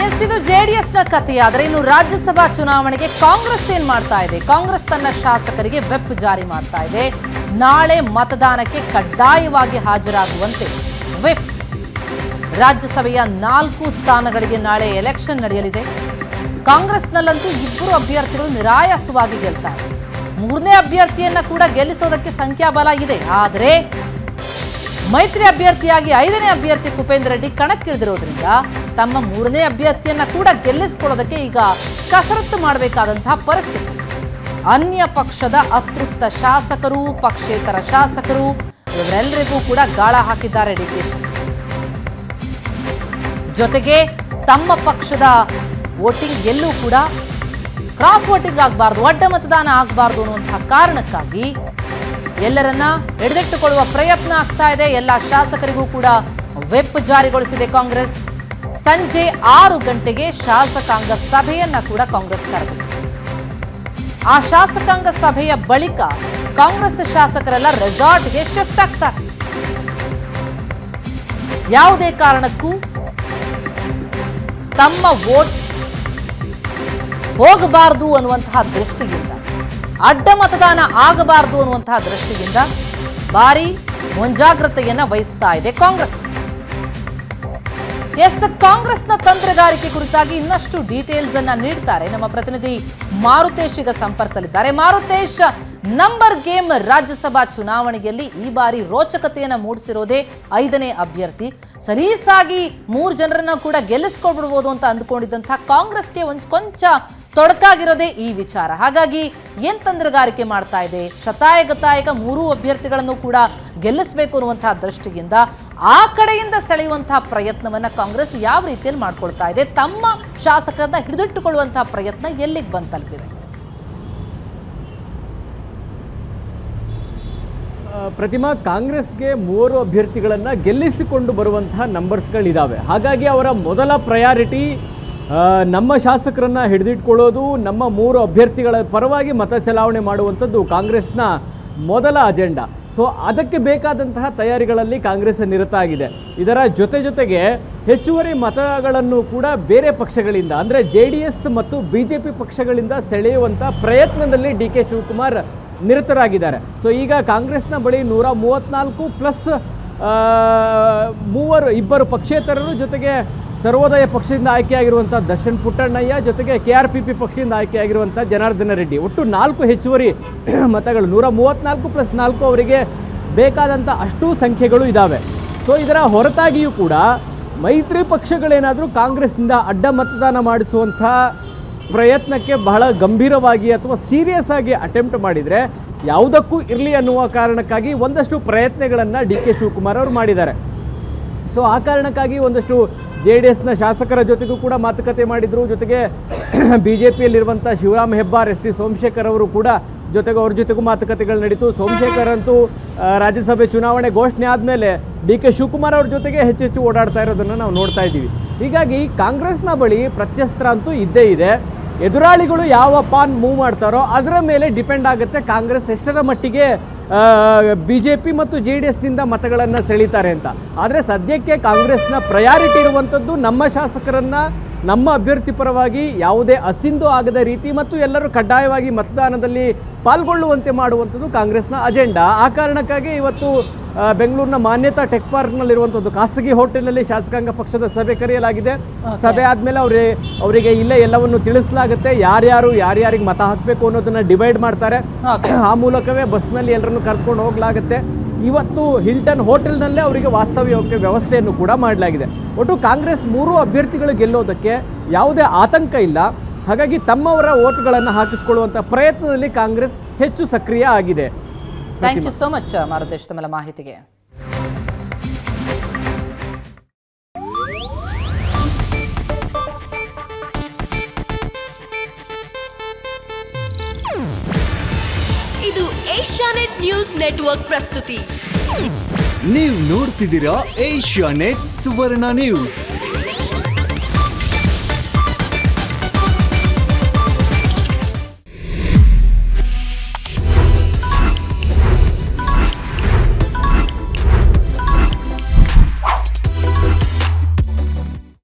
S, ಇದು ಜೆಡಿಎಸ್ನ ಕಥೆಯಾದರೆ ಇನ್ನು ರಾಜ್ಯಸಭಾ ಚುನಾವಣೆಗೆ ಕಾಂಗ್ರೆಸ್ ಏನ್ ಮಾಡ್ತಾ ಇದೆ? ಕಾಂಗ್ರೆಸ್ ತನ್ನ ಶಾಸಕರಿಗೆ ವೆಪ್ ಜಾರಿ ಮಾಡ್ತಾ ಇದೆ. ನಾಳೆ ಮತದಾನಕ್ಕೆ ಕಡ್ಡಾಯವಾಗಿ ಹಾಜರಾಗುವಂತೆ ವೆಪ್. ರಾಜ್ಯಸಭೆಯ 4 ಸ್ಥಾನಗಳಿಗೆ ನಾಳೆ ಎಲೆಕ್ಷನ್ ನಡೆಯಲಿದೆ. ಕಾಂಗ್ರೆಸ್ನಲ್ಲಂತೂ 2 ಅಭ್ಯರ್ಥಿಗಳು ನಿರಾಯಾಸವಾಗಿ ಗೆಲ್ತಾರೆ. 3ನೇ ಅಭ್ಯರ್ಥಿಯನ್ನ ಕೂಡ ಗೆಲ್ಲಿಸೋದಕ್ಕೆ ಸಂಖ್ಯಾಬಲ ಇದೆ. ಆದರೆ ಮೈತ್ರಿ ಅಭ್ಯರ್ಥಿಯಾಗಿ 5ನೇ ಅಭ್ಯರ್ಥಿ ಕುಪೇಂದ್ರ ರೆಡ್ಡಿ ಕಣಕ್ಕಿಳಿದಿರೋದ್ರಿಂದ ತಮ್ಮ 3ನೇ ಅಭ್ಯರ್ಥಿಯನ್ನ ಕೂಡ ಗೆಲ್ಲಿಸಿಕೊಳ್ಳೋದಕ್ಕೆ ಈಗ ಕಸರತ್ತು ಮಾಡಬೇಕಾದಂತಹ ಪರಿಸ್ಥಿತಿ. ಅನ್ಯ ಪಕ್ಷದ ಅತೃಪ್ತ ಶಾಸಕರು, ಪಕ್ಷೇತರ ಶಾಸಕರು ಇವರೆಲ್ಲರಿಗೂ ಕೂಡ ಗಾಳ ಹಾಕಿದ್ದಾರೆ ಡಿಕೆಶಿ. ಜೊತೆಗೆ ತಮ್ಮ ಪಕ್ಷದ ವೋಟಿಂಗ್ ಎಲ್ಲೂ ಕೂಡ ಕ್ರಾಸ್ ವೋಟಿಂಗ್ ಆಗಬಾರ್ದು, ಅಡ್ಡ ಮತದಾನ ಆಗಬಾರ್ದು ಅನ್ನುವಂತಹ ಕಾರಣಕ್ಕಾಗಿ ಎಲ್ಲರನ್ನ ಹಿಡಿದಿಟ್ಟುಕೊಳ್ಳುವ ಪ್ರಯತ್ನ ಆಗ್ತಾ ಇದೆ. ಎಲ್ಲ ಶಾಸಕರಿಗೂ ಕೂಡ ವೆಪ್ ಜಾರಿಗೊಳಿಸಿದೆ ಕಾಂಗ್ರೆಸ್. ಸಂಜೆ 6 ಗಂಟೆಗೆ ಶಾಸಕಾಂಗ ಸಭೆಯನ್ನ ಕೂಡ ಕಾಂಗ್ರೆಸ್ ಕರೆದಿದೆ. ಆ ಶಾಸಕಾಂಗ ಸಭೆಯ ಬಳಿಕ ಕಾಂಗ್ರೆಸ್ ಶಾಸಕರೆಲ್ಲ ರೆಸಾರ್ಟ್ಗೆ ಶಿಫ್ಟ್ ಆಗ್ತಾರೆ. ಯಾವುದೇ ಕಾರಣಕ್ಕೂ ತಮ್ಮ ವೋಟ್ ಹೋಗಬಾರದು ಅನ್ನುವಂತಹ ದೃಷ್ಟಿಯಿಂದ, ಅಡ್ಡ ಮತದಾನ ಆಗಬಾರದು ಅನ್ನುವಂತಹ ದೃಷ್ಟಿಯಿಂದ ಭಾರಿ ಮುಂಜಾಗ್ರತೆಯನ್ನ ವಹಿಸ್ತಾ ಇದೆ ಕಾಂಗ್ರೆಸ್. ಎಸ್, ಕಾಂಗ್ರೆಸ್ನ ತಂತ್ರಗಾರಿಕೆ ಕುರಿತಾಗಿ ಇನ್ನಷ್ಟು ಡೀಟೇಲ್ಸ್ ಅನ್ನ ನೀಡ್ತಾರೆ ನಮ್ಮ ಪ್ರತಿನಿಧಿ ಮಾರುತೇಶ್. ಈಗ ಸಂಪರ್ಕದಲ್ಲಿದ್ದಾರೆ. ಮಾರುತೇಶ್, ನಂಬರ್ ಗೇಮ್ ರಾಜ್ಯಸಭಾ ಚುನಾವಣೆಯಲ್ಲಿ ಈ ಬಾರಿ ರೋಚಕತೆಯನ್ನು ಮೂಡಿಸಿರೋದೇ 5ನೇ ಅಭ್ಯರ್ಥಿ. ಸಲೀಸಾಗಿ 3 ಜನರನ್ನ ಕೂಡ ಗೆಲ್ಲಿಸ್ಕೊಳ್ಬಿಡ್ಬೋದು ಅಂತ ಅಂದ್ಕೊಂಡಿದ್ದಂತಹ ಕಾಂಗ್ರೆಸ್ಗೆ ಕೊಂಚ ತೊಡಕಾಗಿರೋದೇ ಈ ವಿಚಾರ. ಹಾಗಾಗಿ ಏನ್ ತಂತ್ರಗಾರಿಕೆ ಮಾಡ್ತಾ ಇದೆ? ಶತಾಯಗತಾಯಕ 3 ಅಭ್ಯರ್ಥಿಗಳನ್ನು ಕೂಡ ಗೆಲ್ಲಿಸಬೇಕು ಅನ್ನುವಂತಹ ದೃಷ್ಟಿಯಿಂದ ಆ ಕಡೆಯಿಂದ ಸೆಳೆಯುವಂತಹ ಪ್ರಯತ್ನವನ್ನ ಕಾಂಗ್ರೆಸ್ ಯಾವ ರೀತಿಯಲ್ಲಿ ಮಾಡ್ಕೊಳ್ತಾ ಇದೆ? ತಮ್ಮ ಶಾಸಕರನ್ನ ಹಿಡಿದಿಟ್ಟುಕೊಳ್ಳುವಂತಹ ಪ್ರಯತ್ನ ಎಲ್ಲಿಗೆ ಬಂದು ತಲುಪಿದೆ? ಪ್ರತಿಮಾ, ಕಾಂಗ್ರೆಸ್ಗೆ 3 ಅಭ್ಯರ್ಥಿಗಳನ್ನು ಗೆಲ್ಲಿಸಿಕೊಂಡು ಬರುವಂತಹ ನಂಬರ್ಸ್ಗಳಿದ್ದಾವೆ. ಹಾಗಾಗಿ ಅವರ ಮೊದಲ ಪ್ರಯಾರಿಟಿ ನಮ್ಮ ಶಾಸಕರನ್ನ ಹಿಡಿದಿಟ್ಕೊಳ್ಳೋದು, ನಮ್ಮ 3 ಅಭ್ಯರ್ಥಿಗಳ ಪರವಾಗಿ ಮತ ಚಲಾವಣೆ ಮಾಡುವಂಥದ್ದು ಕಾಂಗ್ರೆಸ್ನ ಮೊದಲ ಅಜೆಂಡಾ. ಸೊ ಅದಕ್ಕೆ ಬೇಕಾದಂತಹ ತಯಾರಿಗಳಲ್ಲಿ ಕಾಂಗ್ರೆಸ್ ನಿರತ ಆಗಿದೆ. ಇದರ ಜೊತೆಗೆ ಹೆಚ್ಚುವರಿ ಮತಗಳನ್ನು ಕೂಡ ಬೇರೆ ಪಕ್ಷಗಳಿಂದ, ಅಂದರೆ JDS ಮತ್ತು BJP ಪಕ್ಷಗಳಿಂದ ಸೆಳೆಯುವಂಥ ಪ್ರಯತ್ನದಲ್ಲಿ DK ಶಿವಕುಮಾರ್ ನಿರತರಾಗಿದ್ದಾರೆ. ಸೊ ಈಗ ಕಾಂಗ್ರೆಸ್ನ ಬಳಿ 134 ಪ್ಲಸ್ 2 ಪಕ್ಷೇತರರು, ಜೊತೆಗೆ ಸರ್ವೋದಯ ಪಕ್ಷದಿಂದ ಆಯ್ಕೆಯಾಗಿರುವಂಥ ದರ್ಶನ್ ಪುಟ್ಟಣ್ಣಯ್ಯ, ಜೊತೆಗೆ KRPP ಪಕ್ಷದಿಂದ ಆಯ್ಕೆಯಾಗಿರುವಂಥ ಜನಾರ್ದನ ರೆಡ್ಡಿ, ಒಟ್ಟು 4 ಹೆಚ್ಚುವರಿ ಮತಗಳು. 134 ಪ್ಲಸ್ 4 ಅವರಿಗೆ ಬೇಕಾದಂಥ ಅಷ್ಟು ಸಂಖ್ಯೆಗಳು ಇದ್ದಾವೆ. ಸೊ ಇದರ ಹೊರತಾಗಿಯೂ ಕೂಡ ಮೈತ್ರಿ ಪಕ್ಷಗಳೇನಾದರೂ ಕಾಂಗ್ರೆಸ್ನಿಂದ ಅಡ್ಡ ಮತದಾನ ಮಾಡಿಸುವಂಥ ಪ್ರಯತ್ನಕ್ಕೆ ಬಹಳ ಗಂಭೀರವಾಗಿ ಅಥವಾ ಸೀರಿಯಸ್ ಆಗಿ ಅಟೆಂಪ್ಟ್ ಮಾಡಿದರೆ ಯಾವುದಕ್ಕೂ ಇರಲಿ ಅನ್ನುವ ಕಾರಣಕ್ಕಾಗಿ ಒಂದಷ್ಟು ಪ್ರಯತ್ನಗಳನ್ನು DK ಶಿವಕುಮಾರ್ ಅವರು ಮಾಡಿದ್ದಾರೆ. ಸೊ ಆ ಕಾರಣಕ್ಕಾಗಿ ಒಂದಷ್ಟು JDSನ ಶಾಸಕರ ಜೊತೆಗೂ ಕೂಡ ಮಾತುಕತೆ ಮಾಡಿದರು. ಜೊತೆಗೆ BJPಯಲ್ಲಿರುವಂಥ ಶಿವರಾಮ್ ಹೆಬ್ಬಾರ್, ST ಸೋಮಶೇಖರ್ ಅವರು ಕೂಡ ಜೊತೆಗೆ ಅವ್ರ ಜೊತೆಗೂ ಮಾತುಕತೆಗಳು ನಡೀತು. ಸೋಮಶೇಖರ್ ಅಂತೂ ರಾಜ್ಯಸಭೆ ಚುನಾವಣೆ ಘೋಷಣೆ ಆದಮೇಲೆ DK ಶಿವಕುಮಾರ್ ಅವ್ರ ಜೊತೆಗೆ ಹೆಚ್ಚೆಚ್ಚು ಓಡಾಡ್ತಾ ಇರೋದನ್ನು ನಾವು ನೋಡ್ತಾ ಇದ್ದೀವಿ. ಹೀಗಾಗಿ ಕಾಂಗ್ರೆಸ್ನ ಬಳಿ ಪ್ರತ್ಯಸ್ತ್ರ ಅಂತೂ ಇದ್ದೇ ಇದೆ. ಎದುರಾಳಿಗಳು ಯಾವ ಪಾನ್ ಮೂವ್ ಮಾಡ್ತಾರೋ ಅದರ ಮೇಲೆ ಡಿಪೆಂಡ್ ಆಗುತ್ತೆ ಕಾಂಗ್ರೆಸ್ ಎಷ್ಟರ ಮಟ್ಟಿಗೆ BJP ಮತ್ತು JDSನಿಂದ ಮತಗಳನ್ನು ಸೆಳೀತಾರೆ ಅಂತ. ಆದರೆ ಸದ್ಯಕ್ಕೆ ಕಾಂಗ್ರೆಸ್ನ ಪ್ರಯಾರಿಟಿ ಇರುವಂಥದ್ದು ನಮ್ಮ ಶಾಸಕರನ್ನು ನಮ್ಮ ಅಭ್ಯರ್ಥಿ ಪರವಾಗಿ ಯಾವುದೇ ಅಸಿಂಧು ಆಗದ ರೀತಿ ಮತ್ತು ಎಲ್ಲರೂ ಕಡ್ಡಾಯವಾಗಿ ಮತದಾನದಲ್ಲಿ ಪಾಲ್ಗೊಳ್ಳುವಂತೆ ಮಾಡುವಂಥದ್ದು ಕಾಂಗ್ರೆಸ್ನ ಅಜೆಂಡಾ. ಆ ಕಾರಣಕ್ಕಾಗಿ ಇವತ್ತು ಬೆಂಗಳೂರಿನ ಮಾನ್ಯತಾ ಟೆಕ್ ಪಾರ್ಕ್ನಲ್ಲಿರುವಂಥದ್ದು ಖಾಸಗಿ ಹೋಟೆಲ್ನಲ್ಲಿ ಶಾಸಕಾಂಗ ಪಕ್ಷದ ಸಭೆ ಕರೆಯಲಾಗಿದೆ. ಸಭೆ ಆದಮೇಲೆ ಅವರಿಗೆ ಇಲ್ಲೇ ಎಲ್ಲವನ್ನು ತಿಳಿಸಲಾಗುತ್ತೆ. ಯಾರ್ಯಾರಿಗೆ ಮತ ಹಾಕಬೇಕು ಅನ್ನೋದನ್ನು ಡಿವೈಡ್ ಮಾಡ್ತಾರೆ. ಆ ಮೂಲಕವೇ ಬಸ್ನಲ್ಲಿ ಎಲ್ಲರನ್ನು ಕರ್ಕೊಂಡು ಹೋಗಲಾಗುತ್ತೆ. ಇವತ್ತು ಹಿಲ್ಟನ್ ಹೋಟೆಲ್ನಲ್ಲೇ ಅವರಿಗೆ ವಾಸ್ತವ್ಯಕ್ಕೆ ವ್ಯವಸ್ಥೆಯನ್ನು ಕೂಡ ಮಾಡಲಾಗಿದೆ. ಒಟ್ಟು ಕಾಂಗ್ರೆಸ್ 3 ಅಭ್ಯರ್ಥಿಗಳು ಗೆಲ್ಲೋದಕ್ಕೆ ಯಾವುದೇ ಆತಂಕ ಇಲ್ಲ. ಹಾಗಾಗಿ ತಮ್ಮವರ ವೋಟ್ಗಳನ್ನು ಹಾಕಿಸಿಕೊಳ್ಳುವಂಥ ಪ್ರಯತ್ನದಲ್ಲಿ ಕಾಂಗ್ರೆಸ್ ಹೆಚ್ಚು ಸಕ್ರಿಯ ಆಗಿದೆ. Thank you so much Maruthesh ತಮ್ಮ ಮಾಹಿತಿಗೆ. ಇದು ಏಷ್ಯಾನೆಟ್ ನ್ಯೂಸ್ ನೆಟ್ವರ್ಕ್ ಪ್ರಸ್ತುತಿ. ನೀವು ನೋಡ್ತಿದ್ದೀರಾ ಏಷ್ಯಾನೆಟ್ ಸುವರ್ಣ ನ್ಯೂಸ್.